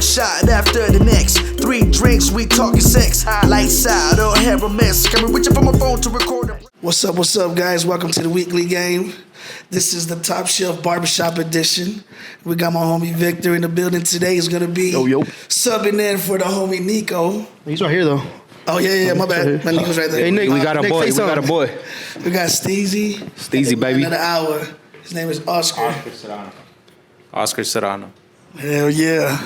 One shot after the next. 3 drinks, we talking sex. Lights out, don't have a mess. Can we reach up on my phone to record it? What's up, guys? Welcome to the weekly game. This is the Top Shelf Barbershop edition. We got my homie Victor in the building today. He's gonna be subbing in for the homie Nico. He's right here though. Oh yeah, my bad. My Nico's right there. Hey Nick, We got a boy. We got a boy. We got Steezy. Steezy, baby. Another hour. His name is Oscar. Oscar Serrano. Hell yeah.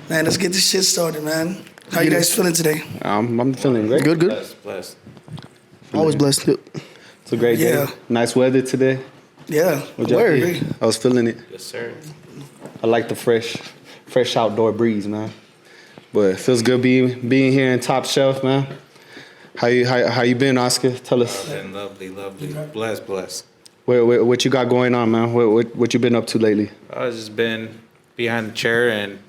Man, let's get this shit started, man. How you guys feeling today? I'm feeling great. Good. Blessed. Always blessed. It's a great day. Nice weather today. Yeah. I was feeling it. Yes, sir. I like the fresh outdoor breeze, man. But it feels good being here in Top Shelf, man. How you been, Oscar? Tell us. Been lovely. Blessed. What you got going on, man? What you been up to lately? I've just been behind the chair and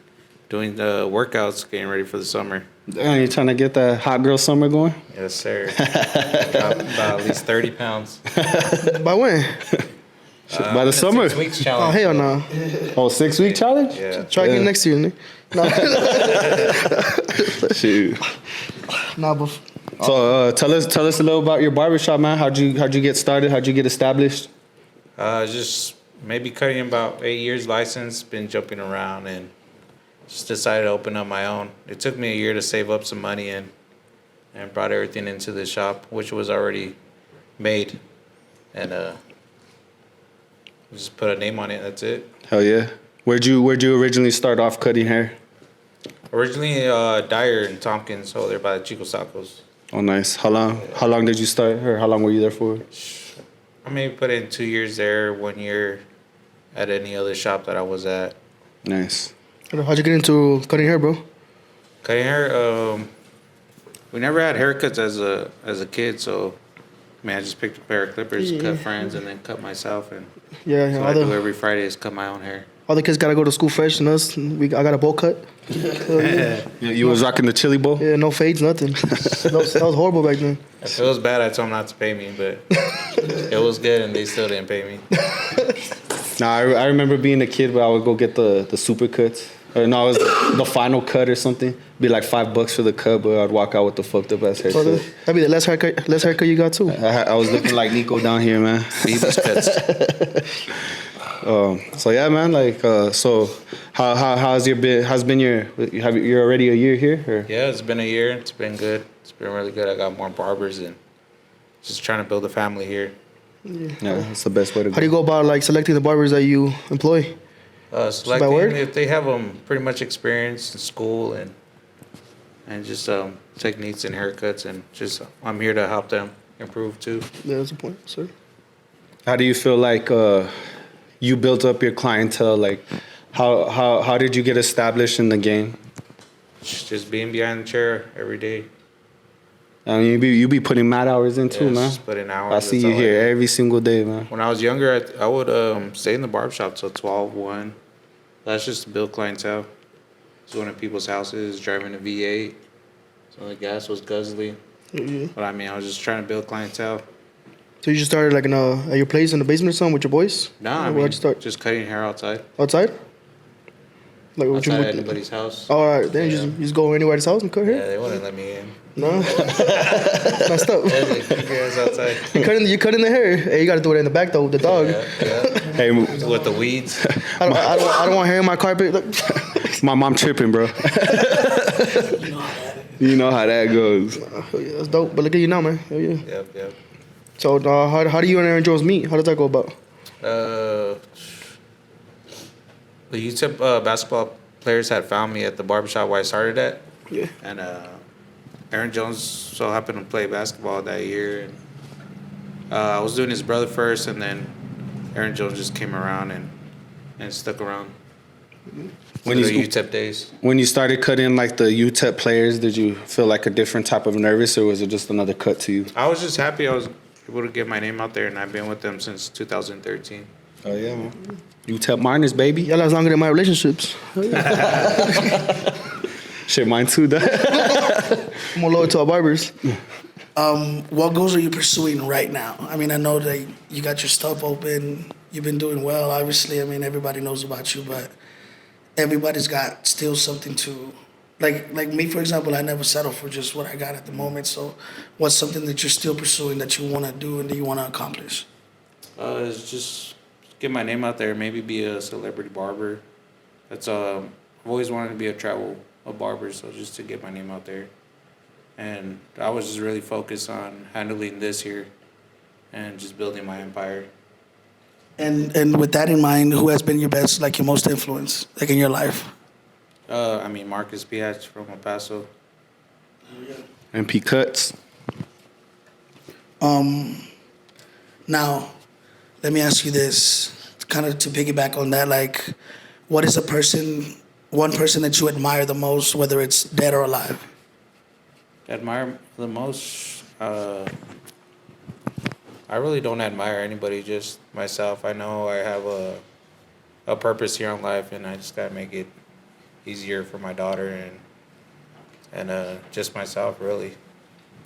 doing the workouts, getting ready for the summer. Damn, you trying to get that hot girl summer going? Yes, sir. about at least 30 pounds. By when? By the summer? 6 weeks Oh challenge. hell no. Oh, 6-week challenge? Yeah. Try again next year, Nick. No. Shoot. Nah, but So tell us a little about your barbershop, man. How'd you get started? How'd you get established? Just maybe cutting about 8 years license, been jumping around and just decided to open up my own. It took me a year to save up some money and brought everything into the shop, which was already made. And just put a name on it, that's it. Hell yeah. Where'd you originally start off cutting hair? Originally Dyer and Tompkins, so they're by the Chico Sacos. Oh, nice. How long did you start, or how long were you there for? I maybe put in 2 years there, 1 year at any other shop that I was at. Nice. how'd you get into cutting hair, bro? Cutting hair, we never had haircuts as a kid, so I just picked a pair of clippers, cut friends, and then cut myself. And Yeah. so I do every Friday is cut my own hair. All the kids gotta go to school fresh, and us, I got a bowl cut. You was rocking the chili bowl? Yeah, no fades, nothing. that was horrible back then. If it was bad, I told them not to pay me, but it was good, and they still didn't pay me. Nah, I remember being a kid where I would go get the super cuts. Or no, it was the final cut or something. Be like $5 for the cut, but I'd walk out with the fucked up ass haircut. That'd be the less haircut you got too. I was looking like Nico down here, man. Beavis cuts. So yeah, man. Like, so how's been you're already a year here? Or? Yeah, it's been a year. It's been good. It's been really good. I got more barbers and just trying to build a family here. Yeah, that's the best way to go. How do you go about like selecting the barbers that you employ? Selecting if they have pretty much experience in school and just techniques and haircuts, and just I'm here to help them improve too. Yeah, that's the point, sir. How do you feel like you built up your clientele? Like, how did you get established in the game? Just being behind the chair every day. I mean, you be putting mad hours in too, man. Just put in hours. I see you here every single day, man. When I was younger, I would stay in the barbershop till 12, 1. That's just to build clientele. Just going to people's houses, driving a V8. So the gas was guzzly. Yeah. But I mean, I was just trying to build clientele. So you just started like at your place in the basement or something with your boys? Nah, I mean, just cutting hair outside. Outside? Like Outside at anybody's house. Oh, all right. Then you just go anybody's house and cut hair? Yeah, they wouldn't let me in. No? Messed up. Yeah, they keep your ass outside. You cutting the hair. Hey, you got to do it in the back though with the dog. Yeah. Hey, With the weeds. I don't want hair in my carpet. Look. my mom tripping, bro. You know how that goes. Oh, yeah, that's dope. But look at you now, man. Hell yeah. Yep. So how do you and Aaron Jones meet? How does that go about? The UTEP basketball players had found me at the barbershop where I started at. Yeah. And Aaron Jones so happened to play basketball that year. And I was doing his brother first, and then Aaron Jones just came around and stuck around. When the UTEP days. When you started cutting like the UTEP players, did you feel like a different type of nervous, or was it just another cut to you? I was just happy I was able to get my name out there, and I've been with them since 2013. Oh yeah, man. UTEP minors, baby. Y'all last longer than my relationships. Shit, mine too. I'm more loyal to our barbers. What goals are you pursuing right now? I mean, I know that you got your stuff open. You've been doing well, obviously. I mean, everybody knows about you, but everybody's got still something to, like me, for example, I never settle for just what I got at the moment. So what's something that you're still pursuing that you want to do and that you want to accomplish? It's just get my name out there. Maybe be a celebrity barber. That's I've always wanted to be a barber, so just to get my name out there. And I was just really focused on handling this here, and just building my empire. And with that in mind, who has been your best, like your most influence, like in your life? Marcus Piach from El Paso. MP Cuts. Now, let me ask you this, kind of to piggyback on that, like, what is one person that you admire the most, whether it's dead or alive? Admire the most. I really don't admire anybody, just myself. I know I have a purpose here in life, and I just gotta make it easier for my daughter and just myself, really.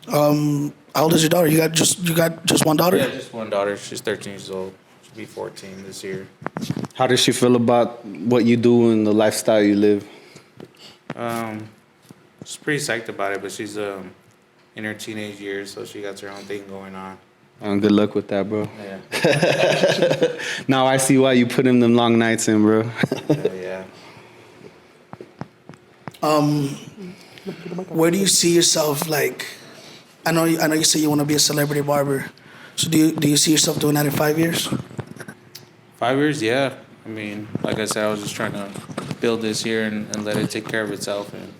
How old is your daughter? You got just one daughter? Yeah, just one daughter. She's 13 years old. She'll be 14 this year. How does she feel about what you do and the lifestyle you live? She's pretty psyched about it, but she's in her teenage years, so she got her own thing going on. Good luck with that, bro. Yeah. Now I see why you put in them long nights in, bro. Yeah. Where do you see yourself? Like, I know you say you want to be a celebrity barber. So do you see yourself doing that in 5 years? 5 years, yeah. I mean, like I said, I was just trying to build this here and let it take care of itself, and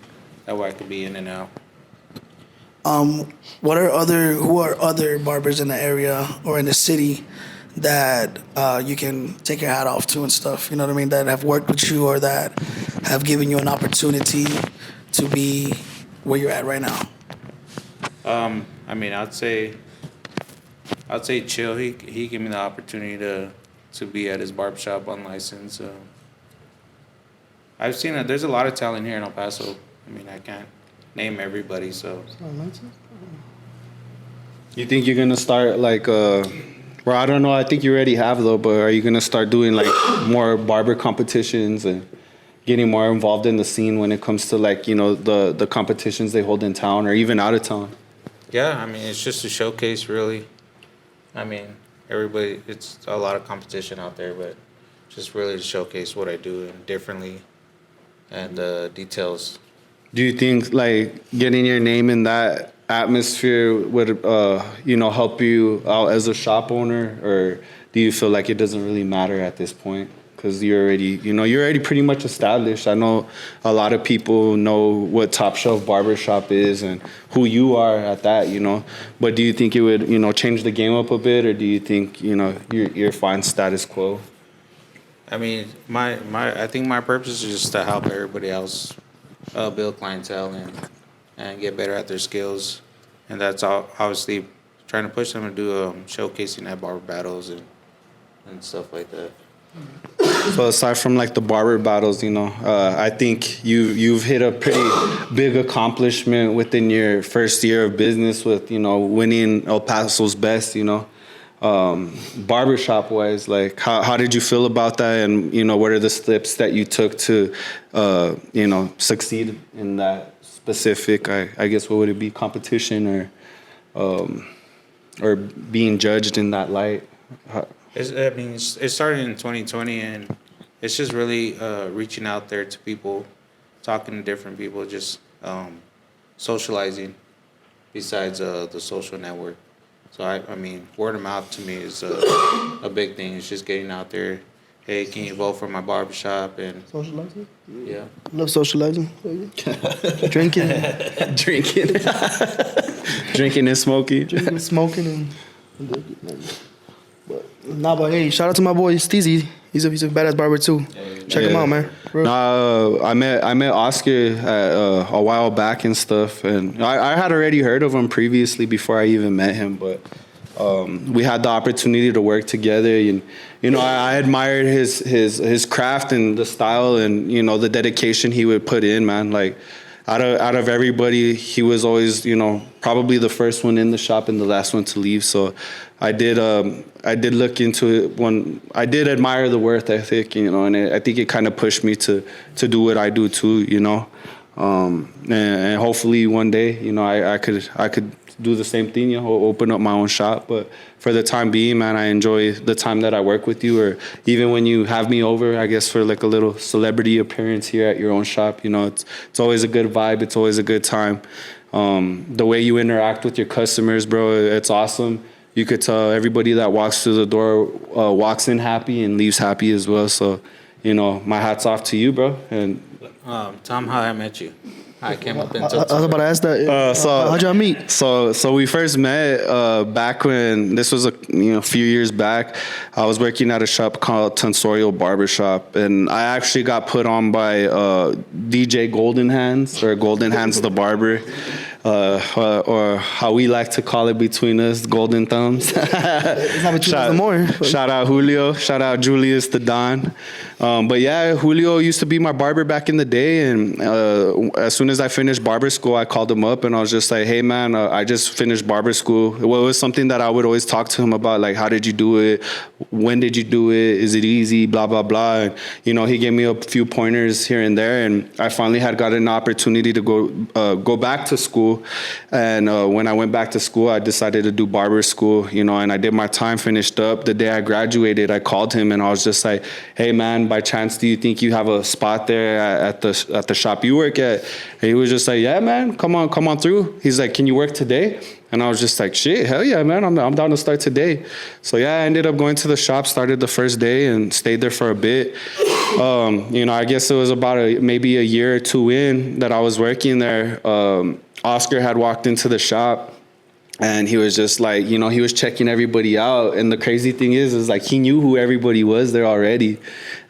that way I could be in and out. Who are other barbers in the area or in the city that you can take your hat off to and stuff? You know what I mean? That have worked with you or that have given you an opportunity to be where you're at right now. I'd say Chill. He gave me the opportunity to be at his barbershop unlicensed. I've seen it. There's a lot of talent here in El Paso. I mean, I can't name everybody, so. You think you're gonna start like well, I don't know, I think you already have though, but are you gonna start doing like more barber competitions and getting more involved in the scene when it comes to like, you know, the competitions they hold in town or even out of town? Yeah, I mean, it's just a showcase, really. I mean, it's a lot of competition out there, but just really to showcase what I do and differently and details. Do you think like getting your name in that atmosphere would help you out as a shop owner, or do you feel like it doesn't really matter at this point because you're already pretty much established? I know a lot of people know what Top Shelf Barbershop is and who you are at that, but do you think it would change the game up a bit, or do you think you're fine status quo? I mean, I think my purpose is just to help everybody else build clientele and get better at their skills, and that's all, obviously trying to push them to do showcasing at barber battles and stuff like that. So aside from like the barber battles, I think you've hit a pretty big accomplishment within your first year of business with winning El Paso's best, barbershop wise. Like how did you feel about that, and what are the steps that you took to succeed in that specific, I guess, what would it be, competition or being judged in that light? It started in 2020, and it's just really reaching out there to people, talking to different people, just socializing besides the social network. So, I mean, word of mouth to me is a big thing. It's just getting out there. Hey, can you vote for my barbershop? And Socializing? Yeah. Love socializing. Drinking. Drinking and smoking. Drinking, smoking, but hey, shout out to my boy Steezy. He's a badass barber too. Check him out, man. I met Oscar a while back and stuff, and I had already heard of him previously before I even met him, but we had the opportunity to work together, and I admired his craft and the style and the dedication he would put in, man. Like out of everybody, he was always, you know, probably the first one in the shop and the last one to leave. So I did look into it when I did admire the work ethic, you know, and I think it kind of pushed me to do what I do too, you know. And hopefully one day, you know, I could do the same thing, you know, open up my own shop. But for the time being, man, I enjoy the time that I work with you, or even when you have me over, I guess, for like a little celebrity appearance here at your own shop. You know, it's always a good vibe. It's always a good time. The way you interact with your customers, bro, it's awesome. You could tell everybody that walks through the door walks in happy and leaves happy as well. So, you know, my hat's off to you, bro. And Tom, how I met you. I came up into. I was about to ask that. How'd y'all meet? So we first met back when this was a few years back. I was working at a shop called Shelf Barbershop, and I actually got put on by DJ Golden Hands, or Golden Hands the barber. Or how we like to call it between us, Golden Thumbs. It's not between us no more. Shout out Julio. Shout out Julius the Don. But yeah, Julio used to be my barber back in the day, and as soon as I finished barber school, I called him up and I was just like, hey man, I just finished barber school. Well, it was something that I would always talk to him about, like, how did you do it? When did you do it? Is it easy? Blah, blah, blah. And, you know, he gave me a few pointers here and there, and I finally had gotten an opportunity to go back to school. And when I went back to school, I decided to do barber school, you know, and I did my time, finished up. The day I graduated, I called him and I was just like, hey man, by chance, do you think you have a spot there at the shop you work at? And he was just like, yeah man, come on through. He's like, can you work today? And I was just like, shit, hell yeah, man, I'm down to start today. So yeah, I ended up going to the shop, started the first day and stayed there for a bit. You know, I guess it was about maybe a year or two in that I was working there. Oscar had walked into the shop and he was just like, you know, he was checking everybody out. And the crazy thing is like, he knew who everybody was there already.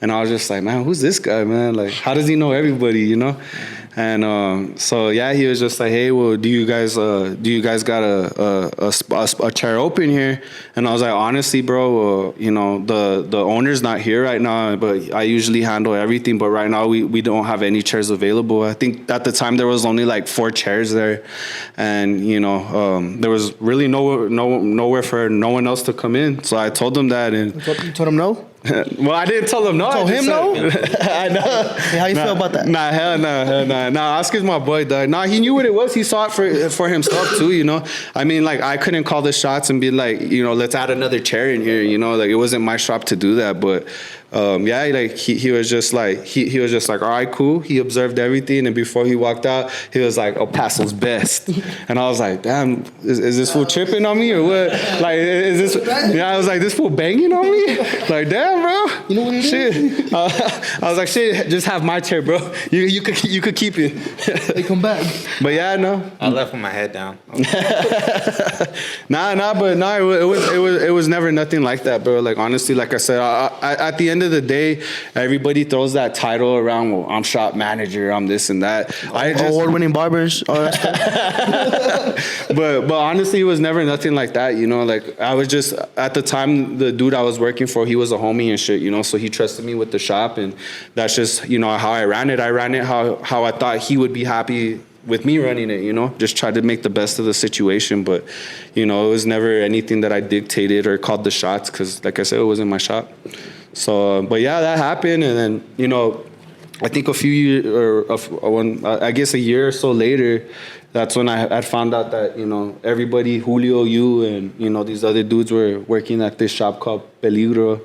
And I was just like, man, who's this guy, man? Like, how does he know everybody, you know? And so yeah, he was just like, hey, well, do you guys got a chair open here? And I was like, honestly, bro, you know, the owner's not here right now, but I usually handle everything. But right now we don't have any chairs available. I think at the time there was only like 4 chairs there, and you know, there was really nowhere for no one else to come in. So I told them that, and You told him no? well, I didn't tell him no. Told him no? I know. Hey, how you feel about that? Nah, hell no. Nah, Oscar's my boy, dog. Nah, he knew what it was. He saw it for himself too, you know. I mean, like, I couldn't call the shots and be like, you know, let's add another chair in here, you know. Like, it wasn't my shop to do that, but yeah, like he was just like he was just like, all right, cool. He observed everything, and before he walked out, he was like, El Paso's best. And I was like, damn, is this fool tripping on me or what? Like, is this? Yeah, I was like, this fool banging on me? Like, damn, bro. You know what it is? I was like, shit, just have my chair, bro. You could keep it. They come back. But yeah, no. I left with my head down. It was never nothing like that, bro. Like, honestly, like I said, at the end of the day, everybody throws that title around. Well, I'm shop manager. I'm this and that. Award-winning barbers. All that stuff. but honestly, it was never nothing like that. You know, like, I was just, at the time, the dude I was working for, he was a homie and shit. You know, so he trusted me with the shop, and that's just, you know, how I ran it. I ran it how I thought he would be happy with me running it, you know, just tried to make the best of the situation. But, you know, it was never anything that I dictated or called the shots, because, like I said, it wasn't my shop. So, but yeah, that happened. And then, you know, I think a year or so later, that's when I found out that, you know, everybody, Julio, you, and, you know, these other dudes were working at this shop called Peligro.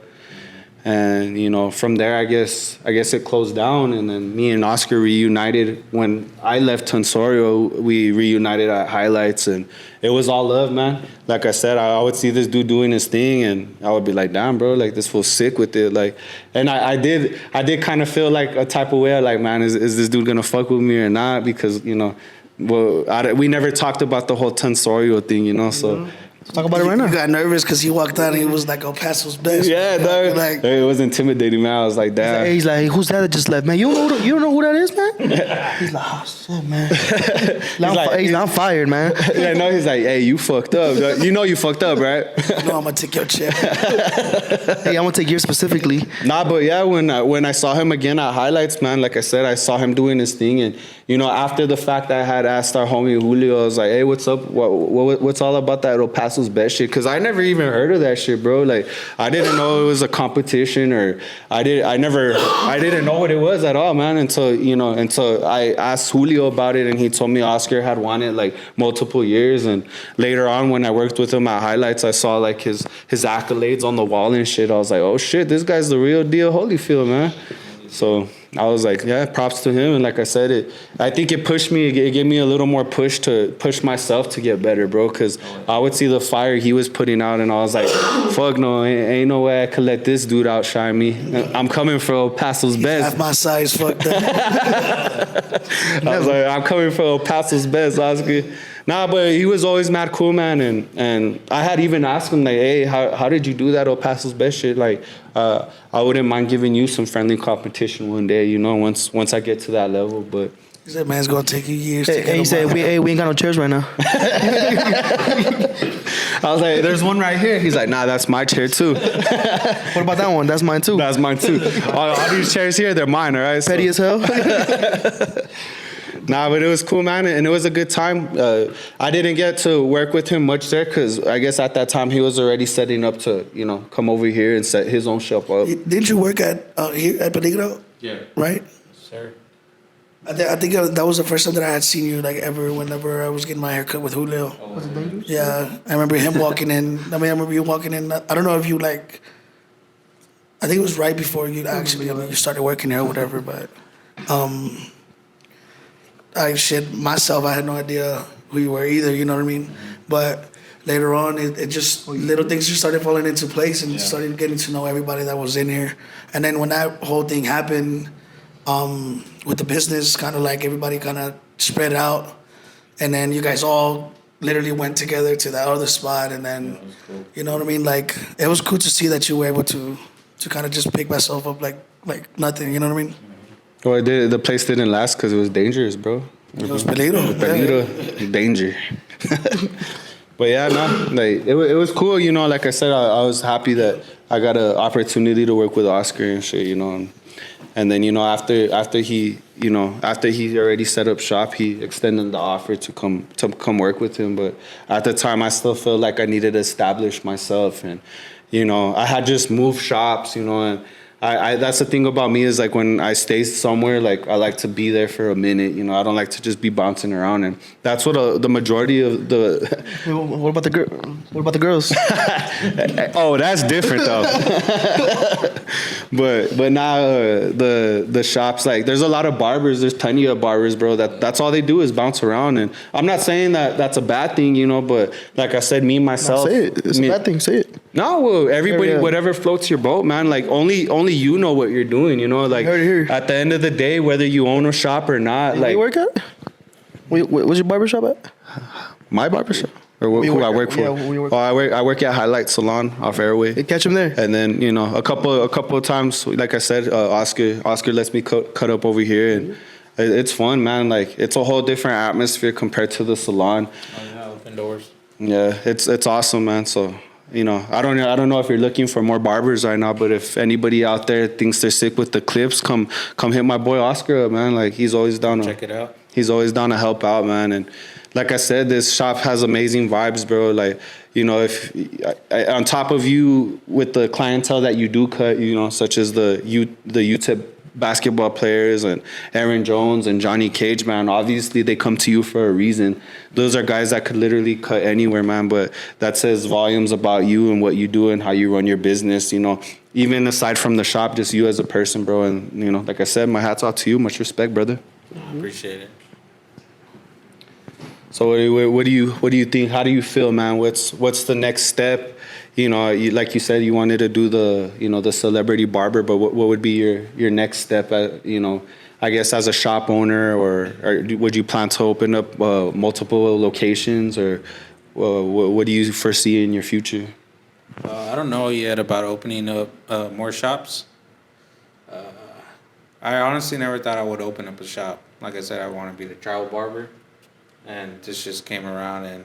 And, you know, from there, I guess it closed down. And then me and Oscar reunited. When I left Tonsorial, we reunited at Highlights, and it was all love, man. Like I said, I would see this dude doing his thing, and I would be like, damn, bro, like, this fool's sick with it. Like, and I did kind of feel like a type of way, like, man, is this dude gonna fuck with me or not? Because, you know, well, we never talked about the whole Tonsorial thing, you know, so. Talk about it right now. You got nervous because he walked out and he was like El Paso's best. Yeah, dog. Like, It was intimidating, man. I was like, damn. He's like, who's that just left, man? You don't know who that is, man? He's like, oh shit, man. He's like, I'm fired, man. Yeah, no, he's like, hey, you fucked up. You know you fucked up, right? no, I'm gonna take your chair. Hey, I'm gonna take yours specifically. Nah, but yeah, when I saw him again at highlights, man, like I said, I saw him doing his thing, and you know, after the fact, I had asked our homie Julio, I was like, hey, what's up? What's all about that El Paso's best shit? Because I never even heard of that shit, bro. Like, I didn't know it was a competition, or I didn't know what it was at all, man, until I asked Julio about it, and he told me Oscar had won it like multiple years, and later on when I worked with him at highlights, I saw like his accolades on the wall and shit. I was like, oh shit, this guy's the real deal Holyfield, man. So I was like, yeah, props to him. And like I said, I think it pushed me, it gave me a little more push to push myself to get better, bro. Because I would see the fire he was putting out, and I was like, fuck no, ain't no way I could let this dude outshine me. I'm coming for El Paso's best. Half my size, fuck that. I was like, I'm coming for El Paso's best, Oscar. Nah, but he was always mad cool, man, and I had even asked him, like, hey, how did you do that El Paso's best shit? Like, I wouldn't mind giving you some friendly competition one day, you know, once I get to that level, but... He said, man, it's gonna take you years to Hey, get he said, we ain't got no chairs right now. I was like, there's one right here. He's like, nah, that's my chair, too. What about that one? That's mine too. That's mine, too. All these chairs here, they're mine, all right? Petty as hell. Nah, but it was cool, man, and it was a good time. I didn't get to work with him much there because I guess at that time he was already setting up to, you know, come over here and set his own shop up. Didn't you work at here at Peligro? Yeah. Right? Sir. I think that was the first time that I had seen you, like, ever, whenever I was getting my hair cut with Julio. Was it dangerous? Yeah, I remember him walking in. I remember you walking in. I don't know if you, like, I think it was right before you actually, you started working there or whatever, but myself, I had no idea who you were either, you know what I mean? But later on, it just, little things just started falling into place, and started getting to know everybody that was in here. And then when that whole thing happened, with the business, kind of like everybody kind of spread out, and then you guys all literally went together to that other spot, and then, you know what I mean? Like, it was cool to see that you were able to kind of just pick myself up like nothing, you know what I mean? Well, the place didn't last because it was dangerous, bro. It was peligro. Peligro, danger. But yeah, no, like it was cool, you know. Like I said, I was happy that I got an opportunity to work with Oscar and shit, you know. And then, you know, after he already set up shop, he extended the offer to come work with him. But at the time, I still felt like I needed to establish myself, and you know, I had just moved shops, you know, and I that's the thing about me is, like, when I stay somewhere, like, I like to be there for a minute, you know. I don't like to just be bouncing around, and that's what the majority of the. What about the girls? Oh, that's different though. but now the shops, like, there's a lot of barbers. There's plenty of barbers, bro. That's all they do is bounce around, and I'm not saying that that's a bad thing, you know. But like I said, me myself. Say it. It's a bad thing. Say it. No, well, everybody, whatever floats your boat, man. Like, only you know what you're doing, you know. Like, at the end of the day, whether you own a shop or not, like. Where you work at? Where's your barbershop at? My barbershop. Or who I work for? I work at Highlight Salon off Airway. They catch him there. And then, you know, a couple of times, like I said, Oscar lets me cut up over here, and it's fun, man. Like, it's a whole different atmosphere compared to the salon. Oh yeah, open doors. Yeah, it's awesome, man. So, you know, I don't know if you're looking for more barbers right now, but if anybody out there thinks they're sick with the clips, come hit my boy Oscar up, man. Like, he's always down to check it out. He's always down to help out, man. And like I said, this shop has amazing vibes, bro. Like, you know, if on top of you with the clientele that you do cut, you know, such as the UTEP basketball players and Aaron Jones and Johnny Cage, man, obviously they come to you for a reason. Those are guys that could literally cut anywhere, man, but that says volumes about you and what you do and how you run your business, you know. Even aside from the shop, just you as a person, bro. And, you know, like I said, my hat's off to you. Much respect, brother. Appreciate it. So what do you think? How do you feel, man? What's the next step? You know, like you said, you wanted to do the celebrity barber, but what would be your next step? You know, I guess as a shop owner, or would you plan to open up multiple locations, or what do you foresee in your future? I don't know yet about opening up more shops. I honestly never thought I would open up a shop. Like I said, I want to be the travel barber, and this just came around, and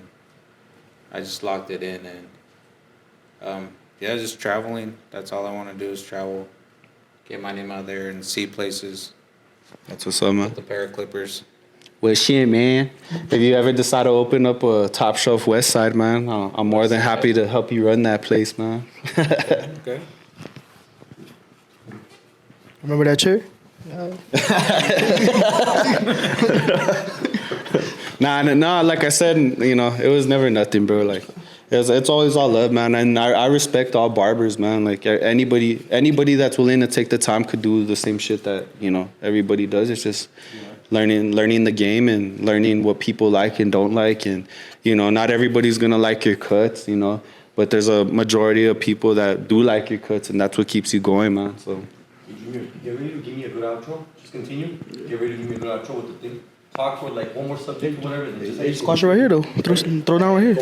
I just locked it in, and just traveling. That's all I want to do is travel, get my name out there, and see places. That's what's up, man. With the pair of clippers. Well, shit, man. If you ever decide to open up a Top Shelf West Side, man, I'm more than happy to help you run that place, man. Okay. Remember that chair? Nah. Like I said, it was never nothing, bro. Like, it's always all love, man. And I respect all barbers, man. Like anybody that's willing to take the time could do the same shit that everybody does. It's just learning the game and learning what people like and don't like, and not everybody's gonna like your cuts, but there's a majority of people that do like your cuts, and that's what keeps you going, man. So. Get ready to give me a good outro. Just continue. Get ready to give me a good outro with the thing. Talk for like one more subject, whatever. And just Squash it right here, though. Throw down right here.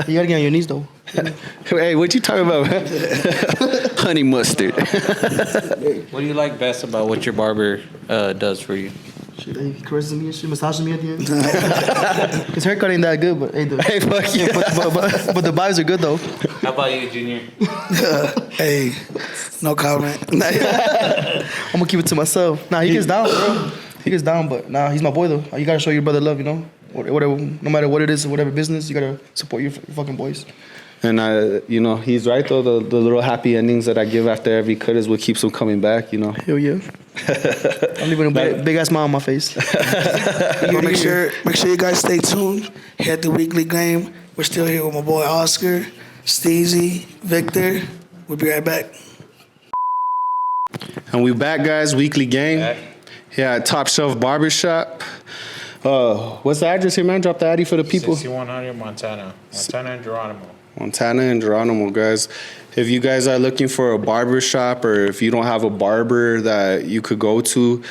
You gotta get on your knees, though. Hey, what you talking about, man? Honey mustard. What do you like best about what your barber does for you? Shit, he caresses me and shit, massages me at the end. His haircut ain't that good, but Hey, fuck you. But the vibes are good, though. How about you, Junior? Hey, no comment. I'm gonna keep it to myself. Nah, he gets down, bro. He gets down, but nah, he's my boy, though. You gotta show your brother love, whatever, no matter what it is, whatever business, you gotta support your fucking boys. And he's right though. The little happy endings that I give after every cut is what keeps him coming back. Hell yeah. I'm leaving a big ass smile on my face. Make sure you guys stay tuned. Here at the Weekly Game, we're still here with my boy Oscar, Steezy, Victor. We'll be right back. And we back, guys. Weekly Game. Back. Yeah, at Top Shelf Barbershop. What's the address here, man? Drop the Addy for the people. 6100 Montana and Geronimo. Montana and Geronimo, guys. If you guys are looking for a barber shop, or if you don't have a barber that you could go to,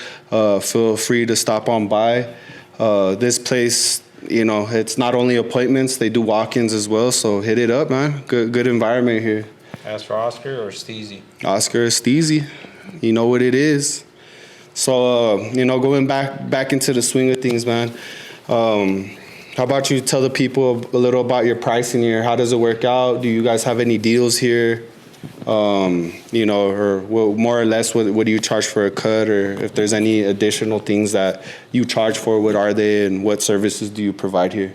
feel free to stop on by. This place, it's not only appointments, they do walk-ins as well, so hit it up, man. Good environment here. As for Oscar or Steezy? Oscar or Steezy, you know what it is. So, going back into the swing of things, man. How about you tell the people a little about your pricing here? How does it work out? Do you guys have any deals here? Or more or less, what do you charge for a cut? Or if there's any additional things that you charge for, what are they, and what services do you provide here?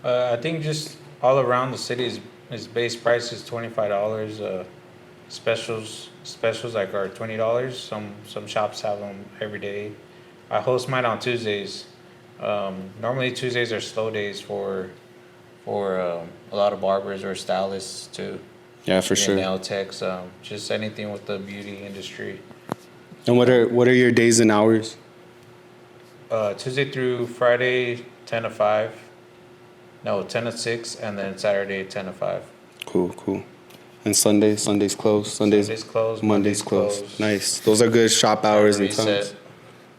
I think just all around the city is base price is $25. Specials like are $20. Some shops have them every day. I host mine on Tuesdays. Normally Tuesdays are slow days for a lot of barbers or stylists too. Yeah, for sure. Nail techs, just anything with the beauty industry. And what are your days and hours? Tuesday through Friday, 10 to 5. No, 10 to 6, and then Saturday, 10 to 5. Cool. And Sundays closed. Sundays closed. Mondays closed. Nice. Those are good shop hours and times.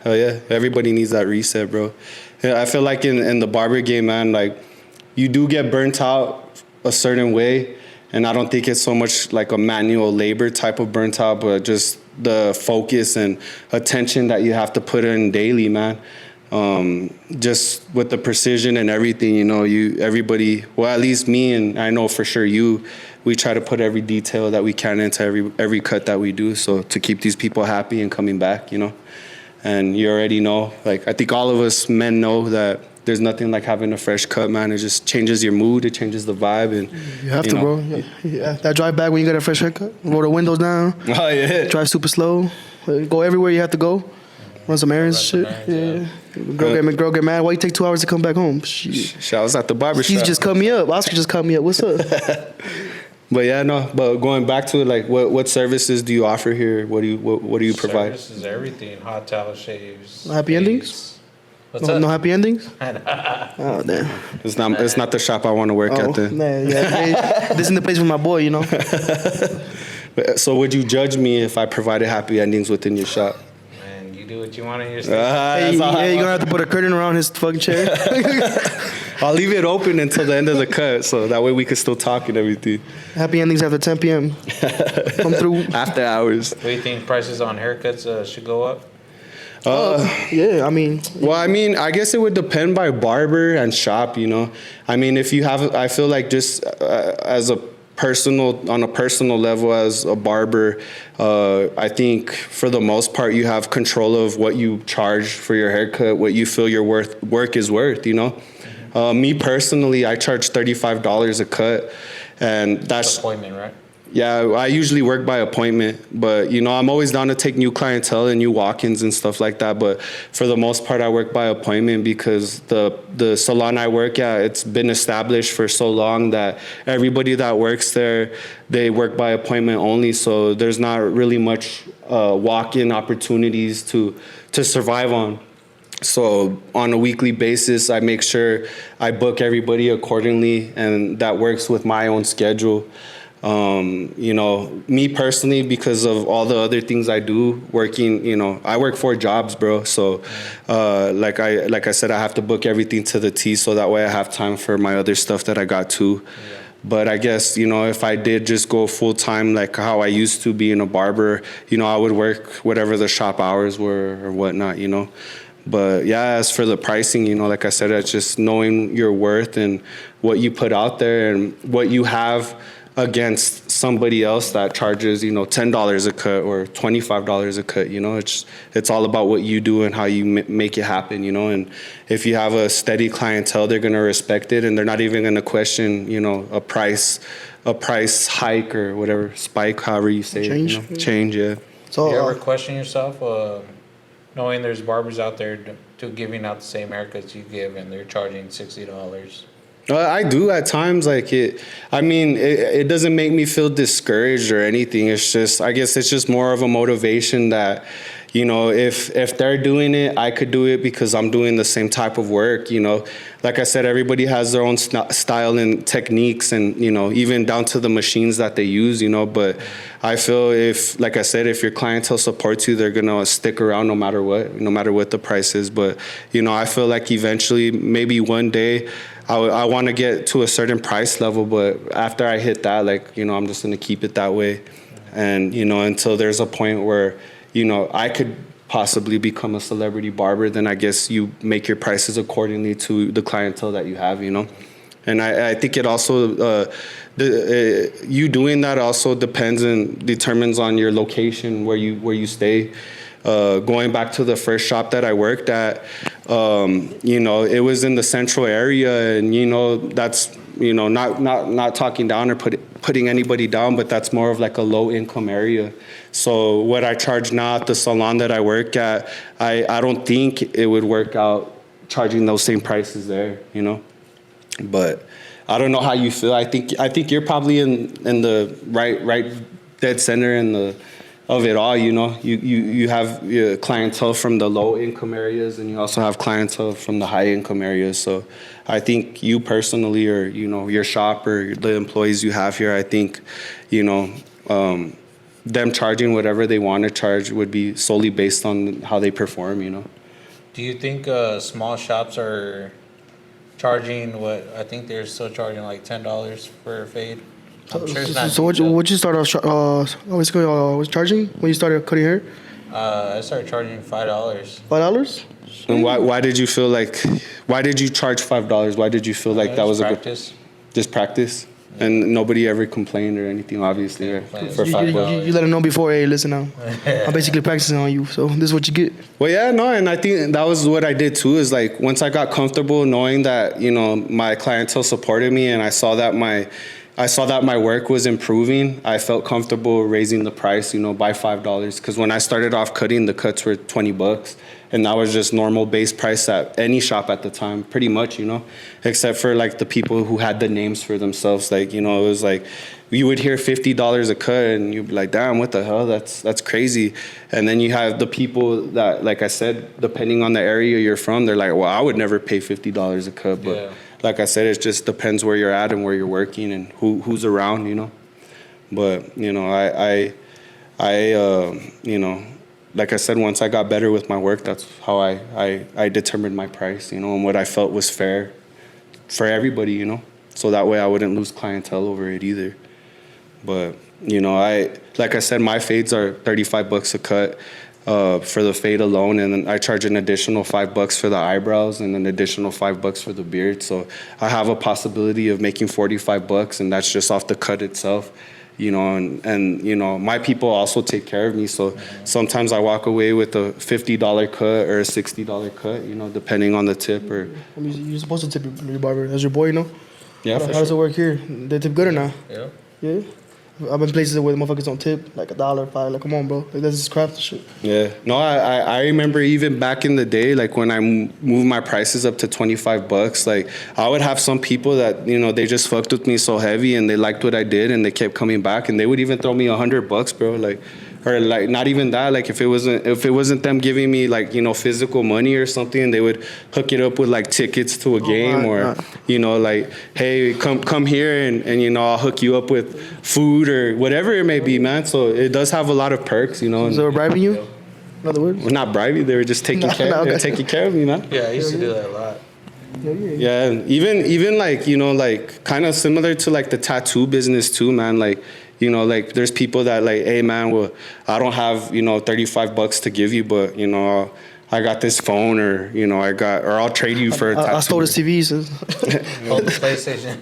Hell yeah. Everybody needs that reset, bro. Yeah, I feel like in the barber game, man, like you do get burnt out a certain way. And I don't think it's so much like a manual labor type of burnt out, but just the focus and attention that you have to put in daily, man. Just with the precision and everything, everybody, well, at least me, and I know for sure we try to put every detail that we can into every cut that we do. So to keep these people happy and coming back, and you already know, like, I think all of us men know that there's nothing like having a fresh cut, man. It just changes your mood. It changes the vibe. And you have to, bro. Yeah. That drive back when you got a fresh haircut, roll the windows down. Oh, yeah. Drive super slow. Go everywhere you have to go. Run some errands, shit. Yeah. Girl get mad. Why you take 2 hours to come back home? Shouts at the barbershop. He's just cut me up. Oscar just cut me up. What's up? But yeah, no. But going back to it, like, what services do you offer here? What do you provide? Services, everything. Hot towel shaves. No happy endings? What's up? No happy endings? Oh, damn. It's not the shop I want to work at then. Yeah. This isn't the place for my boy, So would you judge me if I provided happy endings within your shop? Man, you do what you want in your Hey, That's all yeah, you're gonna have to put a curtain around his fucking chair. I'll leave it open until the end of the cut, so that way we can still talk and everything. Happy endings after 10 p.m. Come through. After hours. Do you think prices on haircuts should go up? Yeah, I mean, Well, I mean, I guess it would depend by barber and shop, you know. I mean, if you have, I feel like just on a personal level as a barber, I think for the most part you have control of what you charge for your haircut, what you feel your work is worth, you know. Me personally, I charge $35 a cut, and that's Appointment, right? yeah, I usually work by appointment, but you know, I'm always down to take new clientele and new walk-ins and stuff like that. But for the most part, I work by appointment because the salon I work at, it's been established for so long that everybody that works there, they work by appointment only. So there's not really much walk-in opportunities to survive on. So on a weekly basis, I make sure I book everybody accordingly, and that works with my own schedule. You know, me personally, because of all the other things I do, working, you know, I work 4 jobs, bro. So, like I said, I have to book everything to the T, so that way I have time for my other stuff that I got too. Yeah. But I guess, you know, if I did just go full time, like how I used to being a barber, you know, I would work whatever the shop hours were or whatnot, you know. But yeah, as for the pricing, you know, like I said, it's just knowing your worth and what you put out there and what you have against somebody else that charges, you know, $10 a cut or $25 a cut. You know, it's all about what you do and how you make it happen, you know. And if you have a steady clientele, they're going to respect it, and they're not even going to question, you know, a price hike or whatever, spike, however you say Change. it, you know? Change, yeah. so You ever question yourself, knowing there's barbers out there to giving out the same haircuts you give, and they're charging $60? I do at times, like it. I mean, it doesn't make me feel discouraged or anything. It's just, I guess it's just more of a motivation that, you know, if they're doing it, I could do it because I'm doing the same type of work, you know. Like I said, everybody has their own style and techniques, and, you know, even down to the machines that they use, you know. But I feel like I said, if your clientele supports you, they're going to stick around no matter what the price is. But, you know, I feel like eventually, maybe one day, I want to get to a certain price level, but after I hit that, like, you know, I'm just going to keep it that way. And, you know, until there's a point where, you know, I could possibly become a celebrity barber, then I guess you make your prices accordingly to the clientele that you have, you know. And I think it also, you doing that also depends and determines on your location, where you stay. Going back to the first shop that I worked at, you know, it was in the central area, and, you know, that's, you know, not talking down or putting anybody down, but that's more of like a low income area. So what I charge now at the salon that I work at, I don't think it would work out charging those same prices there, you know. But I don't know how you feel. I think you're probably in the right dead center of it all, you know. You have your clientele from the low income areas, and you also have clientele from the high income areas. So I think you personally, or, you know, your shop or the employees you have here, I think, you know, them charging whatever they want to charge would be solely based on how they perform, you know. Do you think small shops are charging what? I think they're still charging like $10 for a fade. I'm sure it's not. So what'd you start off was charging when you started cutting hair? I started charging $5. $5? And why did you feel like, why did you charge $5? Why did you feel like that was practice. Just practice? Yeah. And nobody ever complained or anything, obviously, right? For $5. You let them know before, hey, listen now, I'm basically practicing on you, so this is what you get. Well, yeah, no, and I think that was what I did too, is like, once I got comfortable knowing that, you know, my clientele supported me, and I saw that my work was improving, I felt comfortable raising the price, you know, by $5. Because when I started off cutting, the cuts were $20, and that was just normal base price at any shop at the time, pretty much, you know, except for like the people who had the names for themselves. Like, you know, it was like, you would hear $50 a cut, and you'd be like, damn, what the hell? That's crazy. And then you have the people that, like I said, depending on the area you're from, they're like, well, I would never pay $50 a cut, but. Yeah. Like I said, it just depends where you're at and where you're working and who's around, you know. But, you know, I you know, like I said, once I got better with my work, that's how I determined my price, you know, and what I felt was fair for everybody, you know. So that way I wouldn't lose clientele over it either. But, you know, like I said, my fades are $35 a cut for the fade alone, and then I charge an additional $5 for the eyebrows and an additional $5 for the beard. So I have a possibility of making $45, and that's just off the cut itself. You know, and you know, my people also take care of me. So sometimes I walk away with a $50 cut or a $60 cut, you know, depending on the tip. Or I mean, you're supposed to tip your barber as your boy, you know. yeah, How does it work here? They tip good or not? Yeah. Yeah. I've been places where the motherfuckers don't tip like $1, $5. Like, come on, bro. Like, that's just craft and shit. Yeah. No, I remember even back in the day, like when I moved my prices up to $25, like I would have some people that, you know, they just fucked with me so heavy and they liked what I did and they kept coming back and they would even throw me $100, bro. Like, or like not even that, like if it wasn't them giving me like, you know, physical money or something, they would hook it up with like tickets to a game or, you know, like, hey, come here and you know, I'll hook you up with food or whatever it may be, man. So it does have a lot of perks, you know. So they're bribing you? In other words? Well, not bribing, they were just taking care okay. they were taking care of me, man. Yeah, I used to do that a lot. Yeah, even like, you know, like kind of similar to like the tattoo business too, man. Like, you know, like there's people that like, hey man, well, I don't have, you know, $35 to give you, but you know, I got this phone or, you know, I'll trade you for a tattoo. I stole his TV. So. Hold the PlayStation.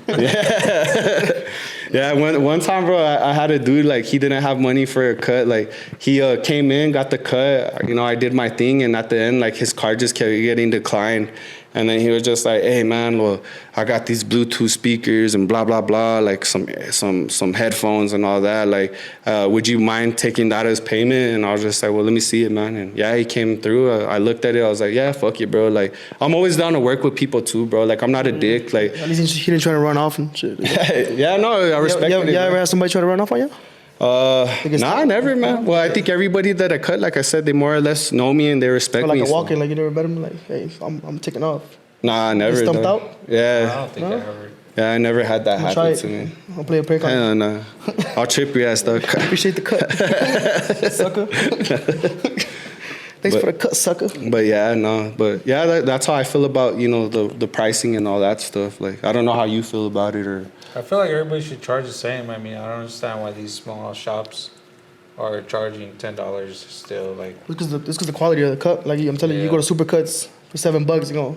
Yeah, one time, bro, I had a dude, like, he didn't have money for a cut. Like, he came in, got the cut, you know, I did my thing, and at the end, like, his card just kept getting declined. And then he was just like, hey, man, well, I got these Bluetooth speakers and blah, blah, blah, like some headphones and all that. Like, would you mind taking that as payment? And I was just like, well, let me see it, man. And yeah, he came through. I looked at it. I was like, yeah, fuck it, bro. Like, I'm always down to work with people too, bro. Like, I'm not a dick. Like, At least he didn't try to run off and shit. yeah, no, I respect it. You ever had somebody try to run off on you? Nah, never, man. Well, I think everybody that I cut, like I said, they more or less know me and they respect Or like me. a walk-in, like you never met him, like, hey, I'm taking off. Nah, never. You stumped though. out? I Yeah, don't think I ever. yeah, I never had that Try happen it. to me. I'll play a prank on you. Hell no. I'll trip your ass though. Appreciate the cut, sucker. Thanks for the cut, sucker. But yeah, no. But yeah, that's how I feel about, you know, the pricing and all that stuff. Like, I don't know how you feel about it or. I feel like everybody should charge the same. I mean, I don't understand why these small shops are charging $10 still. Like, It's because the quality of the cut. Like I'm telling you, you go to Supercuts for $7, they're gonna,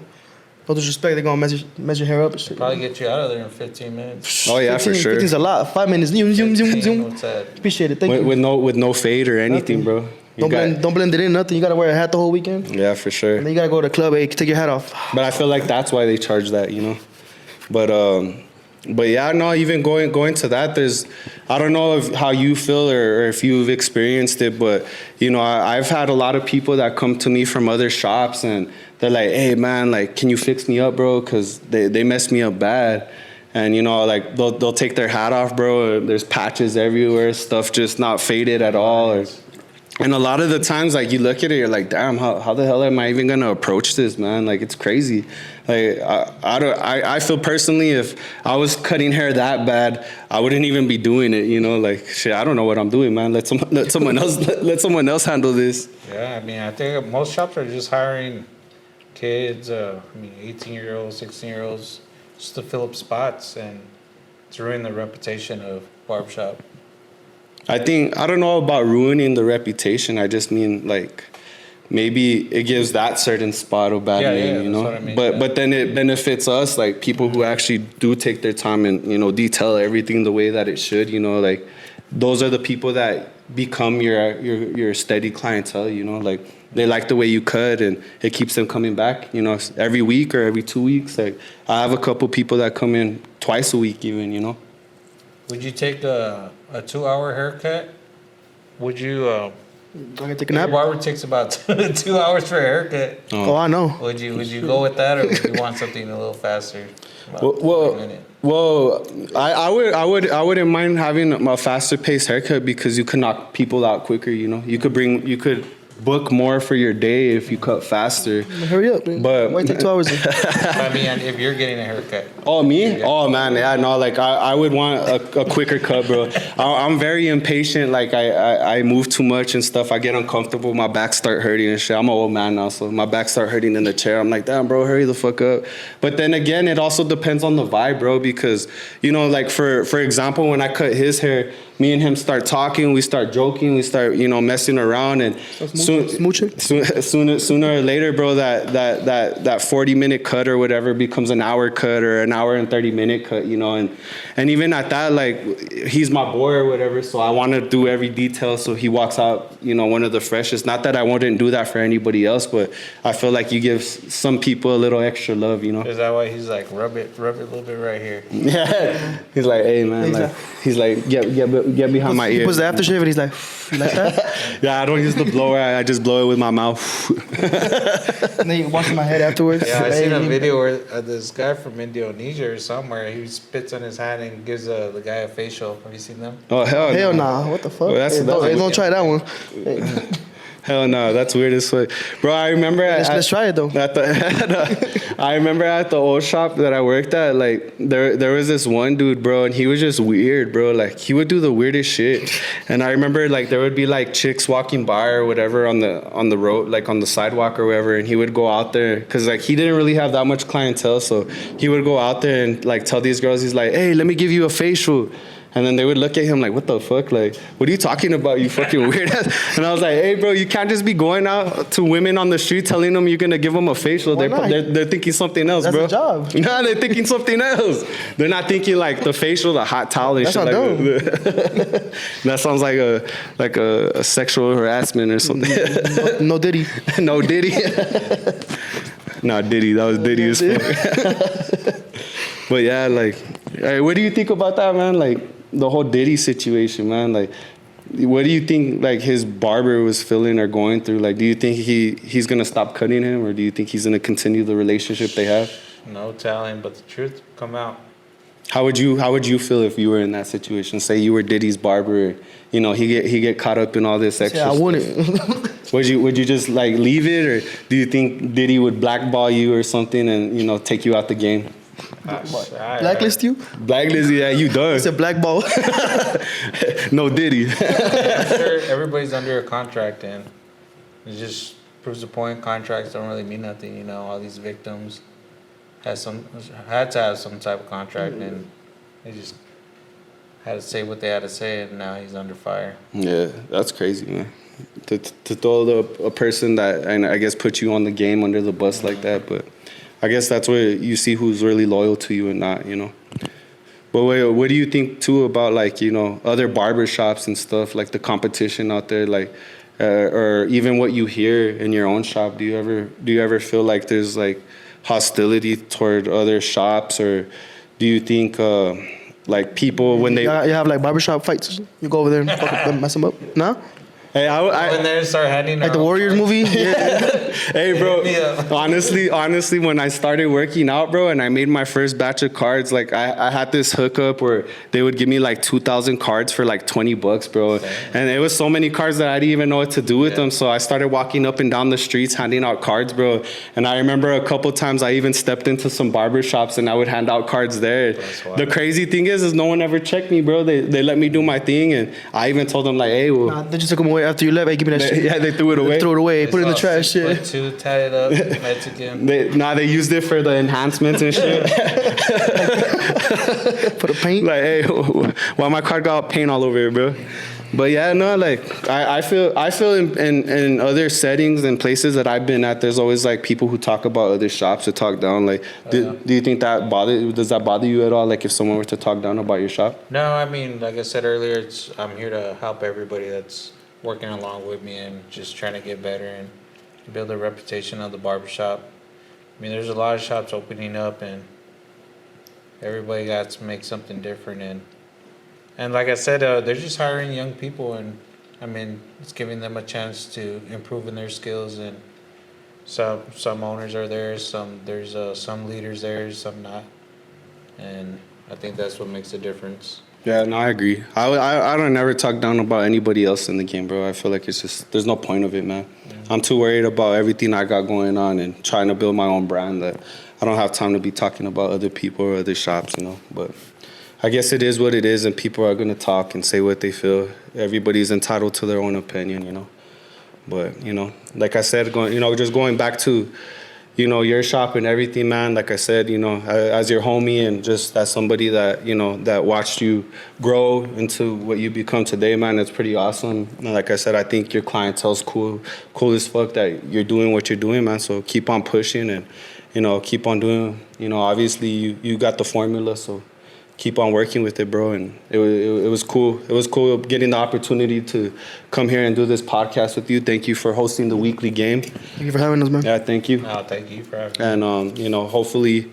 no disrespect, they're gonna measure your hair up and shit. probably get you out of there in 15 minutes. Oh yeah, for 15 sure. 15's a lot. 5 minutes. Zoom, zoom, zoom, 15, zoom. what's that? Appreciate it. Thank you. With no fade or anything, bro. You Don't blend it in, nothing. You gotta wear a hat the whole weekend. Yeah, for sure. And then you gotta go to the club, hey, take your hat off. But I feel like that's why they charge that, you know. But yeah, no, even going to that, I don't know how you feel or if you've experienced it, but you know, I've had a lot of people that come to me from other shops and they're like, hey man, like, can you fix me up, bro? Cause they messed me up bad. And you know, like they'll take their hat off, bro. There's patches everywhere, stuff just not faded at all. And a lot of the times, like, you look at it, you're like, damn, how the hell am I even gonna approach this, man? Like, it's crazy. Like, I feel personally, if I was cutting hair that bad, I wouldn't even be doing it, you know? Like, shit, I don't know what I'm doing, man. Let someone else handle this. Yeah, I mean, I think most shops are just hiring kids, 18-year-olds, 16-year-olds, just to fill up spots and to ruin the reputation of barbershop. I don't know about ruining the reputation. I just mean, like, maybe it gives that certain spot a bad name, you know? That's what I mean, But then it benefits us, like, people who actually do take their time and, you know, detail everything the way that it should, you know? Like, those are the people that become your steady clientele, you know? Like, they like the way you cut and it keeps them coming back, you know, every week or every 2 weeks. Like, I have a couple people that come in twice a week even, you know? Would you take a 2-hour haircut? Would you? I can take a nap. Barber takes about 2 hours for a haircut. Oh, I know. Would you go with that, or would you want something a little faster? Well, I wouldn't mind having a faster paced haircut because you could knock people out quicker. You know, you could book more for your day if you cut faster. Hurry up, man. But- why take 2 hours? I mean, if you're getting a haircut. Oh, me? Oh, man. Yeah, no, like, I would want a quicker cut, bro. I'm very impatient. Like, I move too much and stuff. I get uncomfortable. My back start hurting and shit. I'm an old man now, so my back start hurting in the chair. I'm like, damn, bro, hurry the fuck up. But then again, it also depends on the vibe, bro, because, you know, like, for example, when I cut his hair, me and him start talking, we start joking, we start, you know, messing around, and sooner or later, bro, that 40-minute cut or whatever becomes an hour cut or an hour and 30-minute cut, you know, and even at that, like, he's my boy or whatever, so I want to do every detail so he walks out, you know, one of the freshest. Not that I wouldn't do that for anybody else, but I feel like you give some people a little extra love, you know. Is that why he's like, rub it a little bit right here? Yeah, he's like, hey man, like, he's like, get behind my ear. He puts the aftershave and he's like, you like that? Yeah, I don't use the blower. I just blow it with my mouth. And then you wash my head afterwards. Yeah, I seen a video where this guy from Indonesia or somewhere, he spits on his hand and gives the guy a facial. Have you seen them? Oh hell no. nah. What the fuck? Well, that's- don't try that one. Hell no, that's weird as fuck, bro. I remember Let's try it though. I remember at the old shop that I worked at, like there was this one dude, bro, and he was just weird, bro. Like he would do the weirdest shit, and I remember like there would be like chicks walking by or whatever on the road, like on the sidewalk or whatever, and he would go out there because like he didn't really have that much clientele, so he would go out there and like tell these girls, he's like, hey, let me give you a facial. And then they would look at him like, what the fuck? Like, what are you talking about, you fucking weird ass? And I was like, hey, bro, you can't just be going out to women on the street telling them you're going to give them a facial. Why not? They're thinking something else, That's bro. a job. Nah, they're thinking something else. They're not thinking like the facial, the hot towel and That's shit not like that. That sounds like a sexual harassment or something. No Diddy. No Diddy. Nah, Diddy. That was Diddy as fuck. But yeah, like, hey, what do you think about that, man? Like, the whole Diddy situation, man. Like, what do you think, like, his barber was feeling or going through? Like, do you think he's going to stop cutting him, or do you think he's going to continue the relationship they have? No telling, but the truth come out. How would you feel if you were in that situation? Say you were Diddy's barber, you know, he get caught up in all this extra Yeah, I stuff. wouldn't. Would you just, like, leave it, or do you think Diddy would blackball you or something and, you know, take you out the game? Blacklist you? Blacklist, yeah, you done. It's a black ball. No Diddy. I'm sure everybody's under a contract, and it just proves the point. Contracts don't really mean nothing, you know. All these victims had to have some type of contract, and they just had to say what they had to say, and now he's under fire. Yeah, that's crazy, man. To throw a person that, and I guess, put you on the game under the bus like that, but I guess that's where you see who's really loyal to you and not, you know. But what do you think too about, like, you know, other barbershops and stuff, like the competition out there, like, or even what you hear in your own shop? Do you ever feel like there's like hostility toward other shops, or do you think like people when they You have like barbershop fights? You go over there and fucking mess them up? No? Hey, Go in there and start handing Like out the Warriors movie? Yeah. Hey, bro. Hit me up. Honestly, when I started working out, bro, and I made my first batch of cards, like I had this hookup where they would give me like 2,000 cards for like $20, bro. And it was so many cards that I didn't even know what to do with them. So I started walking up and down the streets handing out cards, bro. And I remember a couple times I even stepped into some barber shops and I would hand out cards there. The crazy thing is no one ever checked me, bro. They let me do my thing, and I even told them like, hey, well. Nah, they just took them away after you left. Hey, give me that shit. Yeah, they threw it away. Throw it away. Put it in the trash. 6'2", Shit. tatted up, Mexican. They used it for the enhancements and shit. For the paint. Like, hey, why my card got paint all over it, bro? But yeah, no, like I feel in other settings and places that I've been at, there's always like people who talk about other shops or talk down. Like, do you think does that bother you at all? Like, if someone were to talk down about your shop? No, I mean, like I said earlier, I'm here to help everybody that's working along with me and just trying to get better and build a reputation of the barbershop. I mean, there's a lot of shops opening up, and everybody got to make something different. And like I said, they're just hiring young people, and I mean, it's giving them a chance to improve in their skills. And some owners are there, there's some leaders there, some not. And I think that's what makes a difference. Yeah, no, I agree. I don't never talk down about anybody else in the game, bro. I feel like it's just there's no point of it, man. I'm too worried about everything I got going on and trying to build my own brand that I don't have time to be talking about other people or other shops, you know. But I guess it is what it is, and people are gonna talk and say what they feel. Everybody's entitled to their own opinion, you know. But you know, like I said, just going back to, you know, your shop and everything, man. Like I said, you know, as your homie and just as somebody that, you know, that watched you grow into what you become today, man, it's pretty awesome. And like I said, I think your clientele's cool as fuck that you're doing what you're doing, man. So keep on pushing and, you know, keep on doing, you know, obviously you got the formula, so keep on working with it, bro. And it was cool. It was cool getting the opportunity to come here and do this podcast with you. Thank you for hosting the weekly game. Thank you for having us, man. Yeah, thank you. No, thank you for having me. And you know, hopefully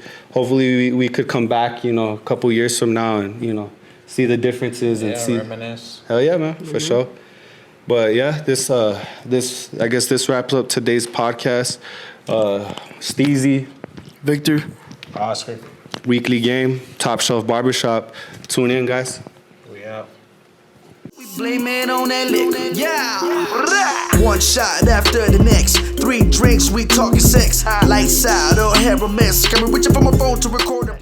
we could come back, you know, a couple years from now and, you know, see the differences and see. Reminisce. Hell yeah, man, for sure. But yeah, this I guess this wraps up today's podcast. Steezy, Victor. Oscar. weekly game, Top Shelf Barbershop. Tune in, guys. We out. We blame it on that liquor. Yeah. One shot after the next. 3 drinks, we talking sex. Lights out, or hair a mess. Coming with you from my phone to record.